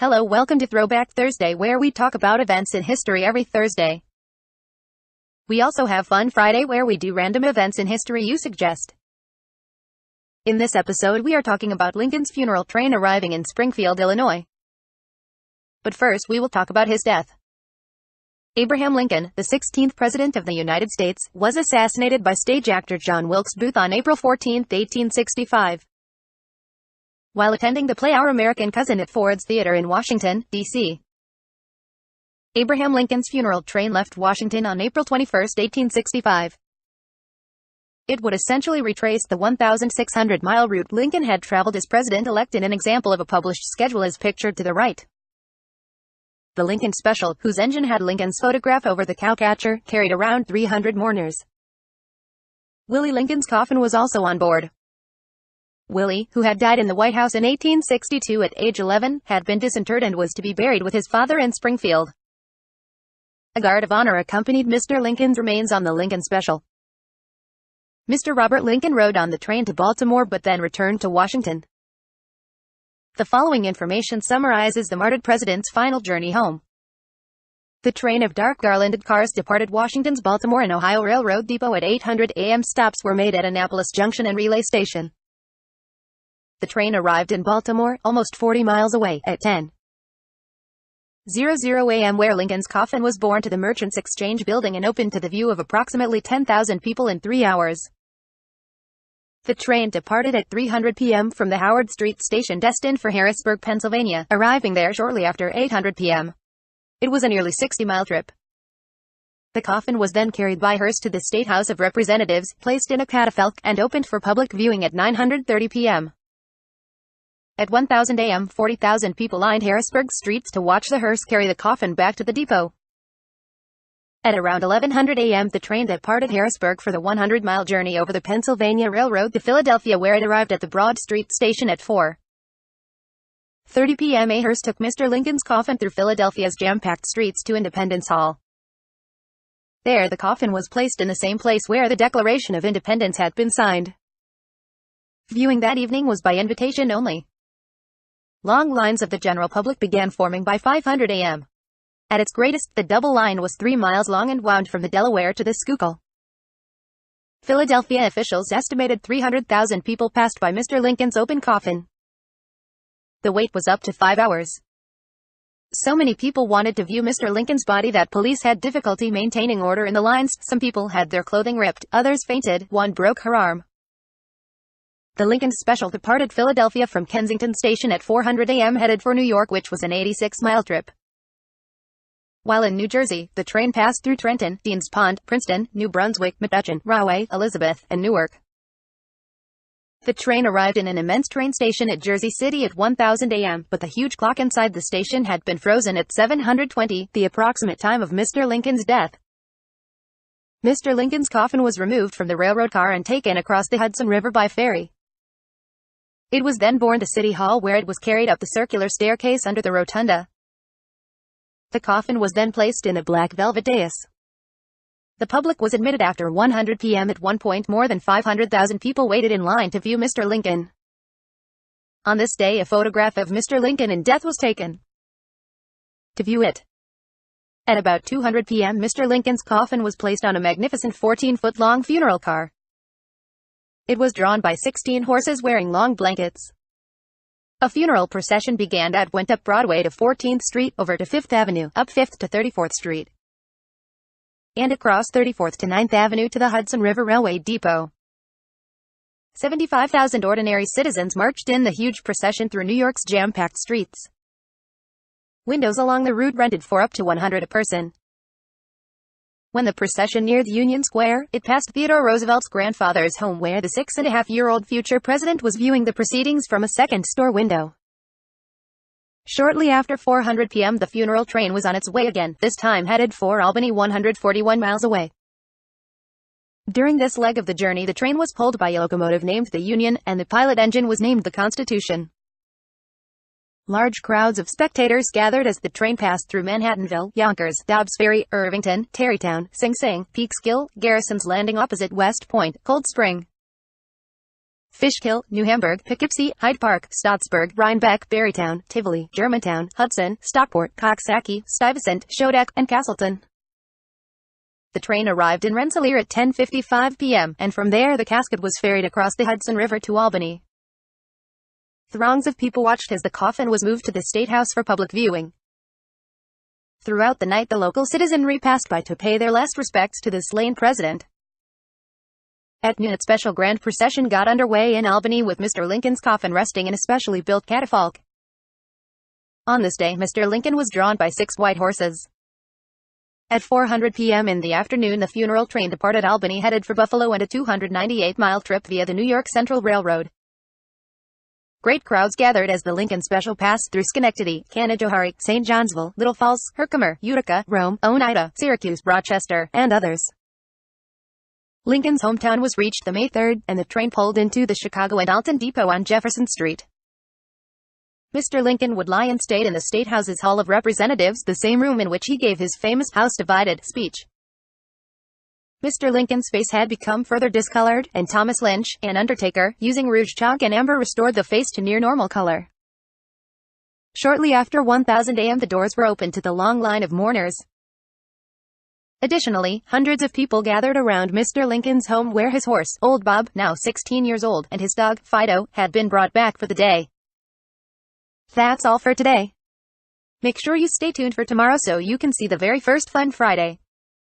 Hello, welcome to Throwback Thursday, where we talk about events in history every Thursday. We also have Fun Friday, where we do random events in history you suggest. In this episode, we are talking about Lincoln's funeral train arriving in Springfield, Illinois. But first, we will talk about his death. Abraham Lincoln, the 16th President of the United States, was assassinated by stage actor John Wilkes Booth on April 14, 1865. While attending the play Our American Cousin at Ford's Theater in Washington, D.C. Abraham Lincoln's funeral train left Washington on April 21, 1865. It would essentially retrace the 1,600-mile route Lincoln had traveled as president-elect. In an example of a published schedule is pictured to the right. The Lincoln Special, whose engine had Lincoln's photograph over the cowcatcher, carried around 300 mourners. Willie Lincoln's coffin was also on board. Willie, who had died in the White House in 1862 at age 11, had been disinterred and was to be buried with his father in Springfield. A guard of honor accompanied Mr. Lincoln's remains on the Lincoln Special. Mr. Robert Lincoln rode on the train to Baltimore but then returned to Washington. The following information summarizes the martyred president's final journey home. The train of dark garlanded cars departed Washington's Baltimore and Ohio Railroad Depot at 800 a.m. Stops were made at Annapolis Junction and Relay Station. The train arrived in Baltimore, almost 40 miles away, at 10:00 a.m. where Lincoln's coffin was borne to the Merchants Exchange building and opened to the view of approximately 10,000 people in 3 hours. The train departed at 3:00 p.m. from the Howard Street station destined for Harrisburg, Pennsylvania, arriving there shortly after 8:00 p.m. It was a nearly 60-mile trip. The coffin was then carried by hearse to the State House of Representatives, placed in a catafalque, and opened for public viewing at 9:30 p.m. At 1,000 a.m., 40,000 people lined Harrisburg streets to watch the hearse carry the coffin back to the depot. At around 1100 a.m., the train departed Harrisburg for the 100-mile journey over the Pennsylvania Railroad to Philadelphia, where it arrived at the Broad Street station at 4:30 p.m. A hearse took Mr. Lincoln's coffin through Philadelphia's jam-packed streets to Independence Hall. There, the coffin was placed in the same place where the Declaration of Independence had been signed. Viewing that evening was by invitation only. Long lines of the general public began forming by 500 a.m. At its greatest, the double line was 3 miles long and wound from the Delaware to the Schuylkill. Philadelphia officials estimated 300,000 people passed by Mr. Lincoln's open coffin. The wait was up to 5 hours. So many people wanted to view Mr. Lincoln's body that police had difficulty maintaining order in the lines. Some people had their clothing ripped, others fainted, one broke her arm. The Lincoln Special departed Philadelphia from Kensington Station at 4:00 a.m. headed for New York, which was an 86-mile trip. While in New Jersey, the train passed through Trenton, Deans Pond, Princeton, New Brunswick, Metuchen, Rahway, Elizabeth, and Newark. The train arrived in an immense train station at Jersey City at 1,000 a.m., but the huge clock inside the station had been frozen at 7:20, the approximate time of Mr. Lincoln's death. Mr. Lincoln's coffin was removed from the railroad car and taken across the Hudson River by ferry. It was then borne to City Hall, where it was carried up the circular staircase under the rotunda. The coffin was then placed in a black velvet dais. The public was admitted after 100 p.m. At one point, more than 500,000 people waited in line to view Mr. Lincoln. On this day, a photograph of Mr. Lincoln in death was taken. To view it. At about 2:00 p.m., Mr. Lincoln's coffin was placed on a magnificent 14-foot-long funeral car. It was drawn by 16 horses wearing long blankets. A funeral procession began and went up Broadway to 14th Street, over to 5th Avenue, up 5th to 34th Street, and across 34th to 9th Avenue to the Hudson River Railway Depot. 75,000 ordinary citizens marched in the huge procession through New York's jam-packed streets. Windows along the route rented for up to 100 a person. When the procession neared Union Square, it passed Theodore Roosevelt's grandfather's home, where the 6.5-year-old future president was viewing the proceedings from a second-store window. Shortly after 4:00 p.m., the funeral train was on its way again, this time headed for Albany, 141 miles away. During this leg of the journey, the train was pulled by a locomotive named the Union, and the pilot engine was named the Constitution. Large crowds of spectators gathered as the train passed through Manhattanville, Yonkers, Dobbs Ferry, Irvington, Tarrytown, Sing Sing, Peekskill, Garrison's Landing opposite West Point, Cold Spring, Fishkill, New Hamburg, Poughkeepsie, Hyde Park, Stottsburg, Rhinebeck, Barrytown, Tivoli, Germantown, Hudson, Stockport, Coxsackie, Stuyvesant, Shodak, and Castleton. The train arrived in Rensselaer at 10:55 p.m., and from there the casket was ferried across the Hudson River to Albany. Throngs of people watched as the coffin was moved to the State House for public viewing. Throughout the night the local citizenry passed by to pay their last respects to the slain president. At noon a special grand procession got underway in Albany with Mr. Lincoln's coffin resting in a specially built catafalque. On this day Mr. Lincoln was drawn by 6 white horses. At 4:00 p.m. in the afternoon the funeral train departed Albany headed for Buffalo and a 298-mile trip via the New York Central Railroad. Great crowds gathered as the Lincoln Special passed through Schenectady, Canajoharie, St. Johnsville, Little Falls, Herkimer, Utica, Rome, Oneida, Syracuse, Rochester, and others. Lincoln's hometown was reached the May 3rd, and the train pulled into the Chicago and Alton Depot on Jefferson Street. Mr. Lincoln would lie in state in the State House's Hall of Representatives, the same room in which he gave his famous House Divided speech. Mr. Lincoln's face had become further discolored, and Thomas Lynch, an undertaker, using rouge chalk and amber restored the face to near normal color. Shortly after 1000 a.m. the doors were opened to the long line of mourners. Additionally, hundreds of people gathered around Mr. Lincoln's home where his horse, Old Bob, now 16 years old, and his dog, Fido, had been brought back for the day. That's all for today. Make sure you stay tuned for tomorrow so you can see the very first Fun Friday.